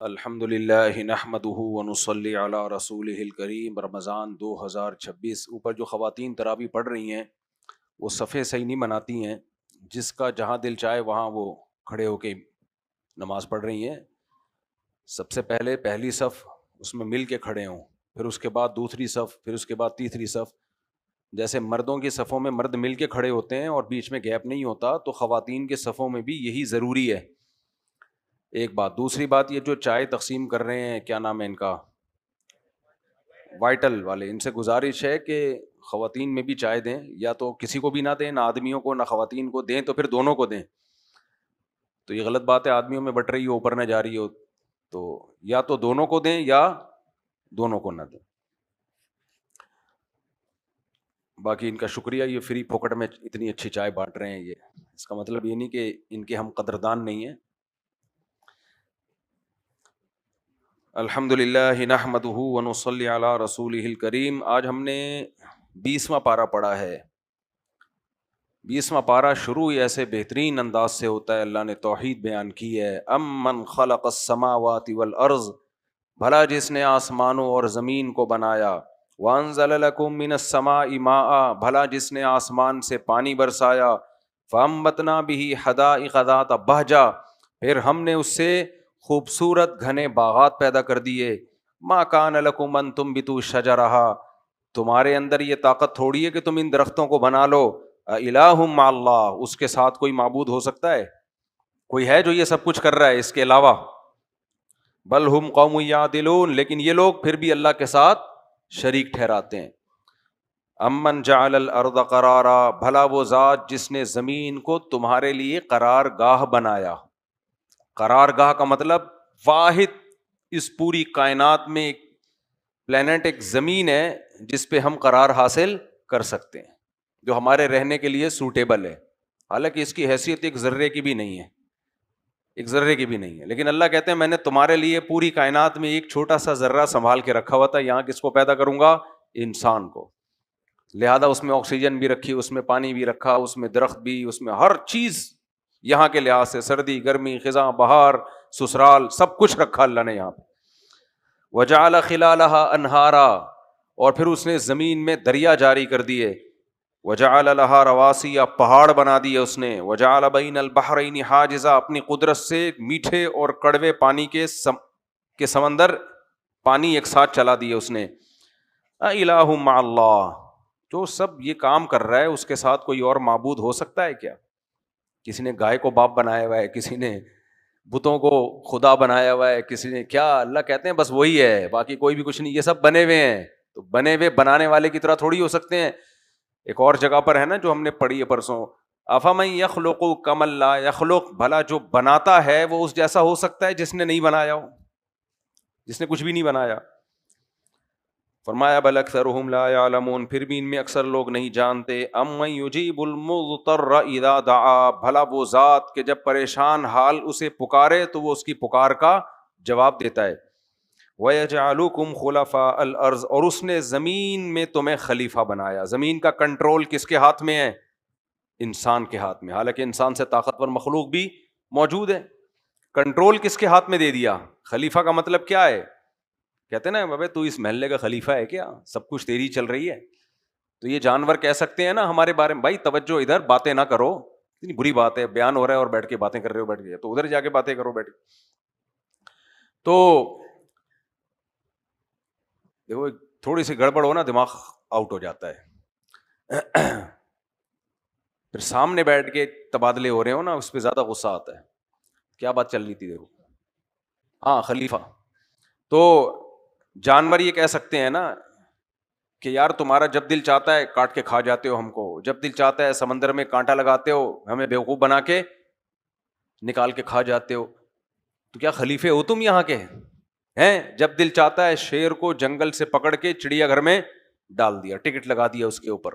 الحمد للہ نحمده ونصلی علی رسولہ الکریم۔ رمضان 2026 اوپر جو خواتین تراویح پڑھ رہی ہیں وہ صفیں صحیح نہیں بناتی ہیں، جس کا جہاں دل چاہے وہاں وہ کھڑے ہو کے نماز پڑھ رہی ہیں۔ سب سے پہلے پہلی صف اس میں مل کے کھڑے ہوں، پھر اس کے بعد دوسری صف، پھر اس کے بعد تیسری صف۔ جیسے مردوں کی صفوں میں مرد مل کے کھڑے ہوتے ہیں اور بیچ میں گیپ نہیں ہوتا، تو خواتین کے صفوں میں بھی یہی ضروری ہے۔ ایک بات، دوسری بات، یہ جو چائے تقسیم کر رہے ہیں، کیا نام ہے ان کا، وائٹل والے، ان سے گزارش ہے کہ خواتین میں بھی چائے دیں، یا تو کسی کو بھی نہ دیں، نہ آدمیوں کو نہ خواتین کو دیں، تو پھر دونوں کو دیں۔ تو یہ غلط بات ہے، آدمیوں میں بٹ رہی ہو، اوپر نہ جا رہی ہو، تو یا تو دونوں کو دیں یا دونوں کو نہ دیں۔ باقی ان کا شکریہ، یہ فری پھوکٹ میں اتنی اچھی چائے بانٹ رہے ہیں، یہ اس کا مطلب یہ نہیں کہ ان کے ہم قدردان نہیں ہیں۔ الحمد للہ نحمدہ ونصلی علی رسولہ الکریم۔ آج ہم نے 20واں پارہ پڑھا ہے۔ 20واں پارہ شروع ہی ایسے بہترین انداز سے ہوتا ہے، اللہ نے توحید بیان کی ہے۔ امن خلق السماوات والارض، بھلا جس نے آسمانوں اور زمین کو بنایا، وانزل لکم من السماء ماء، بھلا جس نے آسمان سے پانی برسایا، فانبتنا بہ حدائق ذات بہجہ، پھر ہم نے اس سے خوبصورت گھنے باغات پیدا کر دیے۔ ما کان لکم ان تنبتوا شجرہا، تمہارے اندر یہ طاقت تھوڑی ہے کہ تم ان درختوں کو بنا لو۔ الہ مع اللہ، اس کے ساتھ کوئی معبود ہو سکتا ہے؟ کوئی ہے جو یہ سب کچھ کر رہا ہے اس کے علاوہ؟ بل ہم قوم یعدلون، لیکن یہ لوگ پھر بھی اللہ کے ساتھ شریک ٹھہراتے ہیں۔ امن جعل الارض قرارا، بھلا وہ ذات جس نے زمین کو تمہارے لیے قرار گاہ بنایا۔ قرار گاہ کا مطلب واحد اس پوری کائنات میں ایک پلینٹ، ایک زمین ہے جس پہ ہم قرار حاصل کر سکتے ہیں، جو ہمارے رہنے کے لیے سوٹیبل ہے۔ حالانکہ اس کی حیثیت ایک ذرے کی بھی نہیں ہے، ایک ذرے کی بھی نہیں ہے، لیکن اللہ کہتے ہیں میں نے تمہارے لیے پوری کائنات میں ایک چھوٹا سا ذرہ سنبھال کے رکھا ہوا تھا، یہاں کس کو پیدا کروں گا؟ انسان کو۔ لہذا اس میں آکسیجن بھی رکھی، اس میں پانی بھی رکھا، اس میں درخت بھی، اس میں ہر چیز یہاں کے لحاظ سے، سردی گرمی خزاں بہار سسرال، سب کچھ رکھا اللہ نے یہاں پہ۔ وجعل خلالہا انہارا، اور پھر اس نے زمین میں دریا جاری کر دیے۔ وجعل لہا رواسی، پہاڑ بنا دیے اس نے۔ وجعل بین البحرین حاجزا، اپنی قدرت سے میٹھے اور کڑوے پانی کے سمندر، پانی ایک ساتھ چلا دیے اس نے۔ الہ مع اللہ، جو سب یہ کام کر رہا ہے اس کے ساتھ کوئی اور معبود ہو سکتا ہے کیا؟ کسی نے گائے کو باپ بنایا ہوا ہے، کسی نے بتوں کو خدا بنایا ہوا ہے، کسی نے کیا، اللہ کہتے ہیں بس وہی ہے، باقی کوئی بھی کچھ نہیں، یہ سب بنے ہوئے ہیں۔ تو بنے ہوئے بنانے والے کی طرح تھوڑی ہو سکتے ہیں۔ ایک اور جگہ پر ہے نا جو ہم نے پڑھی ہے پرسوں، افمن یخلق کمن لا یخلق، بھلا جو بناتا ہے وہ اس جیسا ہو سکتا ہے جس نے نہیں بنایا ہو، جس نے کچھ بھی نہیں بنایا۔ فرمایا بل اکثرهم لا یعلمون، پھر بھی ان میں اکثر لوگ نہیں جانتے۔ امن یجیب المضطر اذا دعا، بھلا وہ ذات کہ جب پریشان حال اسے پکارے تو وہ اس کی پکار کا جواب دیتا ہے۔ وَيَجْعَلُكُمْ خُلَفَاءَ الْأَرْضِ، اور اس نے زمین میں تمہیں خلیفہ بنایا۔ زمین کا کنٹرول کس کے ہاتھ میں ہے؟ انسان کے ہاتھ میں، حالانکہ انسان سے طاقتور مخلوق بھی موجود ہے۔ کنٹرول کس کے ہاتھ میں دے دیا؟ خلیفہ کا مطلب کیا ہے؟ کہتے ہیں نا بابے تو اس محلے کا خلیفہ ہے کیا، سب کچھ تیری چل رہی ہے۔ تو یہ جانور کہہ سکتے ہیں نا ہمارے بارے میں، بھائی توجہ ادھر، باتیں نہ کرو، اتنی بری بات ہے، بیان ہو رہا ہے اور بیٹھ کے باتیں کر رہے ہو، بیٹھ کے تو ادھر جا کے باتیں کرو بیٹھ کے۔ تو دیکھو تھوڑی سی گڑبڑ ہو نا دماغ آؤٹ ہو جاتا ہے۔ پھر سامنے بیٹھ کے تبادلے ہو رہے ہو نا، اس پہ زیادہ غصہ آتا ہے۔ کیا بات چل رہی تھی دیکھو، ہاں خلیفہ۔ تو جانور یہ کہہ سکتے ہیں نا کہ یار تمہارا جب دل چاہتا ہے کاٹ کے کھا جاتے ہو ہم کو، جب دل چاہتا ہے سمندر میں کانٹا لگاتے ہو، ہمیں بیوقوف بنا کے نکال کے کھا جاتے ہو، تو کیا خلیفے ہو تم یہاں کے ہیں؟ جب دل چاہتا ہے شیر کو جنگل سے پکڑ کے چڑیا گھر میں ڈال دیا، ٹکٹ لگا دیا اس کے اوپر،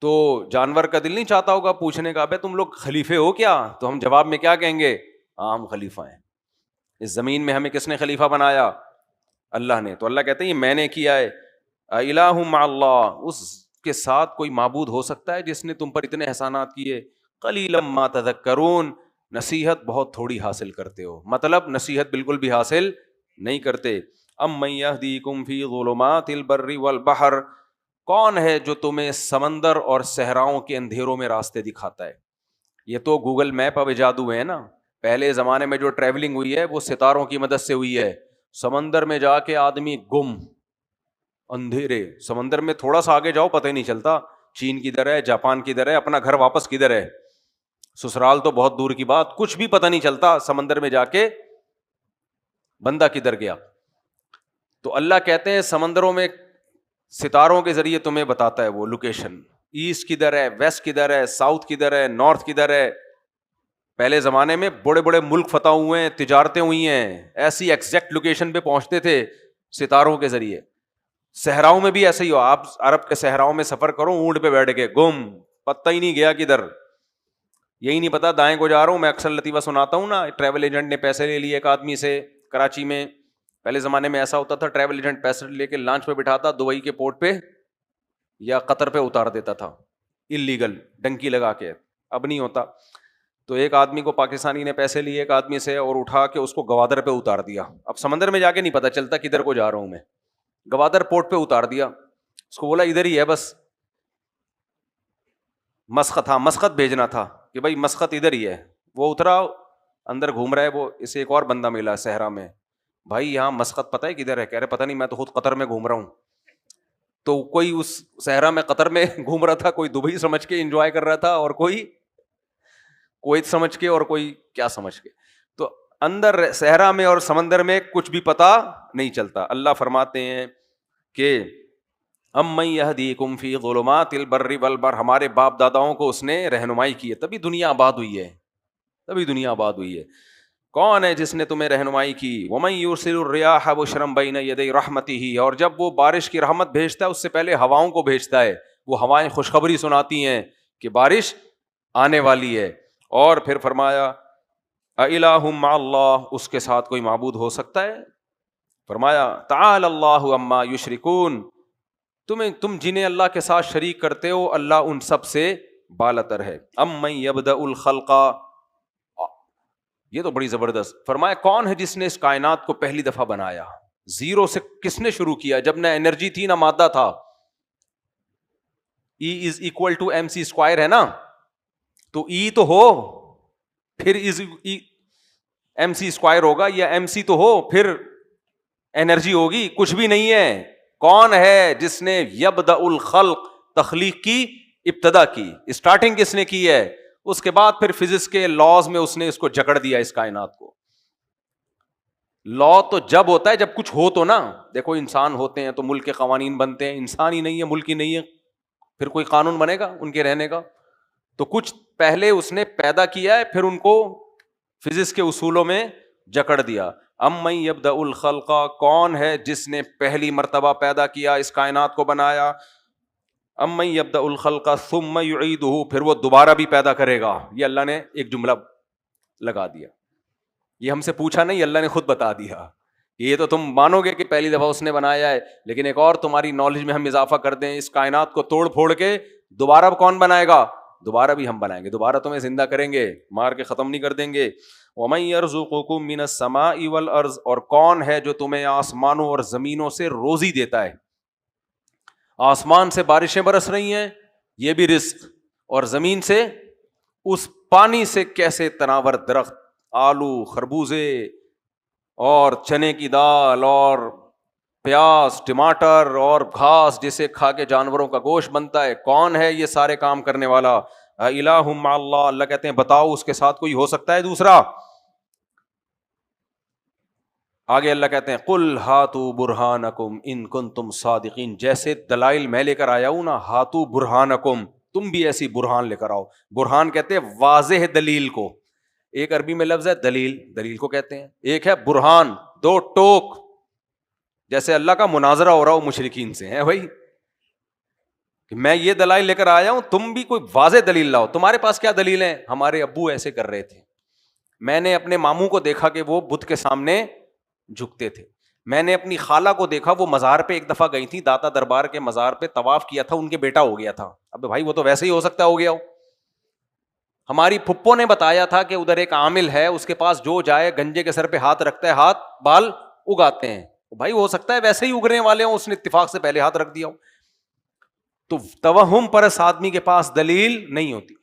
تو جانور کا دل نہیں چاہتا ہوگا پوچھنے کا بے تم لوگ خلیفے ہو کیا؟ تو ہم جواب میں کیا کہیں گے؟ ہاں ہم خلیفہ ہیں۔ اس زمین میں ہمیں کس نے خلیفہ بنایا؟ اللہ نے۔ تو اللہ کہتے ہیں یہ میں نے کیا ہے۔ الہ مع اللہ، اس کے ساتھ کوئی معبود ہو سکتا ہے جس نے تم پر اتنے احسانات کیے؟ قلیلا ما تذکرون، نصیحت بہت تھوڑی حاصل کرتے ہو، مطلب نصیحت بالکل بھی حاصل نہیں کرتے. امن یہدیکم فی ظلمات البر والبحر، کون ہے جو تمہیں سمندر اور صحراؤں کے اندھیروں میں راستے دکھاتا ہے؟ یہ تو گوگل میپ اب ایجاد ہوئے ہیں نا، پہلے زمانے میں جو ٹریولنگ ہوئی ہے وہ ستاروں کی مدد سے ہوئی ہے. سمندر میں جا کے آدمی گم، اندھیرے سمندر میں، تھوڑا سا آگے جاؤ پتہ ہی نہیں چلتا چین کدھر ہے، جاپان کدھر ہے، اپنا گھر واپس کدھر ہے، سسرال تو بہت دور کی بات، کچھ بھی پتہ نہیں چلتا سمندر میں جا کے بندہ کدھر گیا. تو اللہ کہتے ہیں سمندروں میں ستاروں کے ذریعے تمہیں بتاتا ہے وہ لوکیشن، ایسٹ کدھر ہے، ویسٹ کدھر ہے، ساؤتھ کدھر ہے، نارتھ کدھر ہے. پہلے زمانے میں بڑے بڑے ملک فتح ہوئے ہیں، تجارتیں ہوئی ہیں، ایسی ایگزیکٹ لوکیشن پہ پہنچتے تھے ستاروں کے ذریعے. صحراؤں میں بھی ایسے ہی ہو، آپ عرب کے صحراؤں میں سفر کرو، اونٹ پہ بیٹھ کے گم، پتہ ہی نہیں گیا کدھر، یہی نہیں پتا دائیں کو جا رہا ہوں. میں اکثر لطیفہ سناتا ہوں نا، ٹریول ایجنٹ نے پیسے لے لیے ایک آدمی سے کراچی میں. پہلے زمانے میں ایسا ہوتا تھا، ٹریول ایجنٹ پیسے لے کے لانچ پہ بٹھاتا، دبئی کے پورٹ پہ یا قطر پہ اتار دیتا تھا اللیگل ڈنکی لگا کے. اب نہیں ہوتا. تو ایک آدمی کو پاکستانی نے پیسے لیے ایک آدمی سے اور اٹھا کے اس کو گوادر پہ اتار دیا. اب سمندر میں جا کے نہیں پتا چلتا کدھر کو جا رہا ہوں میں، گوادر پورٹ پہ اتار دیا. اس کو بولا ادھر ہی ہے بس، مسقط، ہاں مسقط بھیجنا تھا کہ بھائی مسقط ادھر ہی ہے. وہ اترا، اندر گھوم رہا ہے، وہ اسے ایک اور بندہ ملا صحرا میں، بھائی یہاں مسقط پتہ ہے کدھر ہے؟ کہہ رہے پتہ نہیں، میں تو خود قطر میں گھوم رہا ہوں. تو کوئی اس صحرا میں قطر میں گھوم رہا تھا، کوئی دبئی سمجھ کے انجوائے کر رہا تھا، اور کوئی کویت سمجھ کے، اور کوئی کیا سمجھ کے. تو اندر صحرا میں اور سمندر میں کچھ بھی پتا نہیں چلتا. اللہ فرماتے ہیں کہ امن یہدیکم فی ظلمات البر والبحر، ہمارے باپ داداؤں کو اس نے رہنمائی کی ہے، تبھی دنیا آباد ہوئی ہے، تبھی دنیا آباد ہوئی ہے. کون ہے جس نے تمہیں رہنمائی کی؟ ومن یرسل الرياح بشرا بین یدی رحمتہ، اور جب وہ بارش کی رحمت بھیجتا ہے اس سے پہلے ہواؤں کو بھیجتا ہے، وہ ہوائیں خوشخبری سناتی ہیں کہ بارش آنے والی ہے. اور پھر فرمایا اِلٰہ مع اللہ، اس کے ساتھ کوئی معبود ہو سکتا ہے؟ فرمایا تعالی اللہ عما یشرکون، تم جنہیں اللہ کے ساتھ شریک کرتے ہو اللہ ان سب سے بالاتر ہے. امن یبدأ الخلق، یہ تو بڑی زبردست. فرمایا کون ہے جس نے اس کائنات کو پہلی دفعہ بنایا؟ زیرو سے کس نے شروع کیا؟ جب نہ انرجی تھی نہ مادہ تھا. E is equal to mc square ہے نا، تو E تو ہو پھر ایم سی اسکوائر ہوگا، یا ایم سی تو ہو پھر انرجی ہوگی. کچھ بھی نہیں ہے. کون ہے جس نے یبدأ الخلق، تخلیق کی ابتدا کی، اسٹارٹنگ کس نے کی ہے؟ اس کے بعد پھر فزکس کے لاز میں اس نے اس کو جکڑ دیا اس کائنات کو. لا تو جب ہوتا ہے جب کچھ ہو تو نا. دیکھو انسان ہوتے ہیں تو ملک کے قوانین بنتے ہیں، انسان ہی نہیں ہے، ملک ہی نہیں ہے، پھر کوئی قانون بنے گا ان کے رہنے کا؟ تو کچھ پہلے اس نے پیدا کیا ہے، پھر ان کو فزکس کے اصولوں میں جکڑ دیا. امن یبدأ الخلق، کون ہے جس نے پہلی مرتبہ پیدا کیا، اس کائنات کو بنایا. امن یبدأ الخلق ثم یعیدہ، پھر وہ دوبارہ بھی پیدا کرے گا. یہ اللہ نے ایک جملہ لگا دیا، یہ ہم سے پوچھا نہیں، اللہ نے خود بتا دیا. یہ تو تم مانو گے کہ پہلی دفعہ اس نے بنایا ہے، لیکن ایک اور تمہاری نالج میں ہم اضافہ کر دیں، اس کائنات کو توڑ پھوڑ کے دوبارہ کون بنائے گا؟ دوبارہ بھی ہم بنائیں گے، دوبارہ تمہیں زندہ کریں گے، مار کے ختم نہیں کر دیں گے. وَمَن يَرْزُقُكُم مِّنَ السَّمَاءِ وَالْأَرْضِ، اور کون ہے جو تمہیں آسمانوں اور زمینوں سے روزی دیتا ہے؟ آسمان سے بارشیں برس رہی ہیں، یہ بھی رزق، اور زمین سے اس پانی سے کیسے تناور درخت، آلو، خربوزے اور چنے کی دال اور پیاز، ٹماٹر اور گھاس جسے کھا کے جانوروں کا گوشت بنتا ہے. کون ہے یہ سارے کام کرنے والا؟ الہ مع اللہ، اللہ کہتے ہیں بتاؤ اس کے ساتھ کوئی ہو سکتا ہے دوسرا؟ آگے اللہ کہتے ہیں قل ہاتوا برہانکم ان کنتم صادقین، جیسے دلائل میں لے کر آیا ہوں نا، ہاتوا برہانکم، تم بھی ایسی برہان لے کر آؤ. برہان کہتے ہیں واضح دلیل کو. ایک عربی میں لفظ ہے دلیل، دلیل کو کہتے ہیں. ایک ہے برہان، دو ٹوک، جیسے اللہ کا مناظرہ ہو رہا ہو مشرکین سے، ہے بھائی کہ میں یہ دلائل لے کر آیا ہوں، تم بھی کوئی واضح دلیل لاؤ. تمہارے پاس کیا دلیل ہے؟ ہمارے ابو ایسے کر رہے تھے، میں نے اپنے ماموں کو دیکھا کہ وہ بت کے سامنے جھکتے تھے، میں نے اپنی خالہ کو دیکھا وہ مزار پہ ایک دفعہ گئی تھی، داتا دربار کے مزار پہ طواف کیا تھا، ان کے بیٹا ہو گیا تھا. اب بھائی وہ تو ویسے ہی ہو سکتا ہو گیا ہو. ہماری پھپھو نے بتایا تھا کہ ادھر ایک عامل ہے, اس کے پاس جو جائے گنجے کے سر پہ ہاتھ رکھتا ہے, ہاتھ بال اگاتے ہیں. بھائی ہو سکتا ہے ویسے ہی اگنے والے ہوں, اس نے اتفاق سے پہلے ہاتھ رکھ دیا ہو. تو توہم پرست آدمی کے پاس دلیل نہیں ہوتی.